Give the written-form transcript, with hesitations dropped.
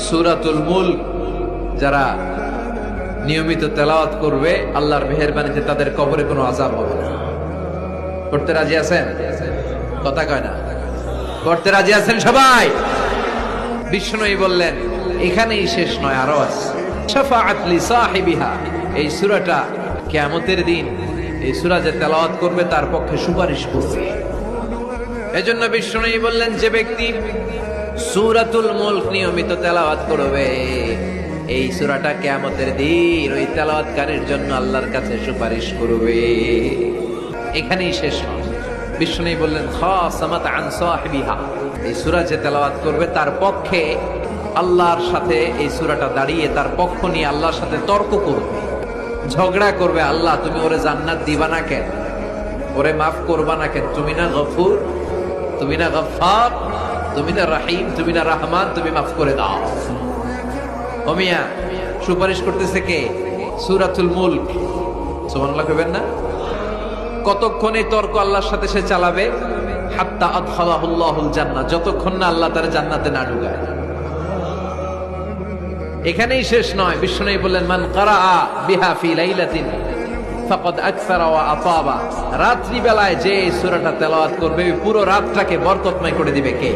সূরাতুল মুলক যারা নিয়মিত তেলাওয়াত করবে আল্লাহর মেহেরবানিতে তাদের কবরে কোনো আযাব হবে না। পড়তে রাজি আছেন? কথা কয় না। পড়তে রাজি আছেন সবাই? বিষ্ণুই বললেন এখানেই শেষ নয়, আরো আছে। শাফাআত লি সাহিবিহা, এই সূরাটা কিয়ামতের দিন এই সূরা যে তেলাওয়াত করবে তার পক্ষে সুপারিশ করবে। এজন্য বিষ্ণুই বললেন যে ব্যক্তি সূরাতুল মুলক নিয়মিত তেলাওয়াত করবে এই সূরাটা কিয়ামতের দিন ওই তেলাওয়াতকারীর জন্য আল্লাহর কাছে সুপারিশ করবে। এখানেই শেষ নয়। বিষ্ণুই বললেন খাসামাত আন সাহিবিহা, এই সূরা যে তেলাওয়াত করবে তার পক্ষে আল্লাহর সাথে এই সূরাটা দাঁড়িয়ে তার পক্ষ নিয়ে আল্লাহর সাথে তর্ক করবে, ঝগড়া করবে। আল্লাহ তুমি ওরে জান্নাত দিবা না কেন, ওরে মাফ করবা না কেন? তুমি না গফুর, তুমি না গফফার, তুমি না রহিম, তুমি না রহমান, তুমি মাফ করে দাও। ও মিয়া, সুপারিশ করতেছে কে? সূরাতুল মুলক। সুবহানাল্লাহ কইবেন না? কতক্ষণ এই তর্ক আল্লাহর সাথে সে চালাবে? হাত্তা আদখালাহুল্লাহুল জান্নাহ, যতক্ষণ না আল্লাহ তার জান্নাতে না ঢুকায়। এখানেই শেষ নয়। বিষ্ণু বললেন মান কারাআ বিহা ফি লাইলাতিন ফাকাদ আকসারা ওয়া আতাবা, রাত্রি বেলায় যে সূরাটা তেলাওয়াত করবে পুরো রাতটাকে বরকতময় করে দিবে কে?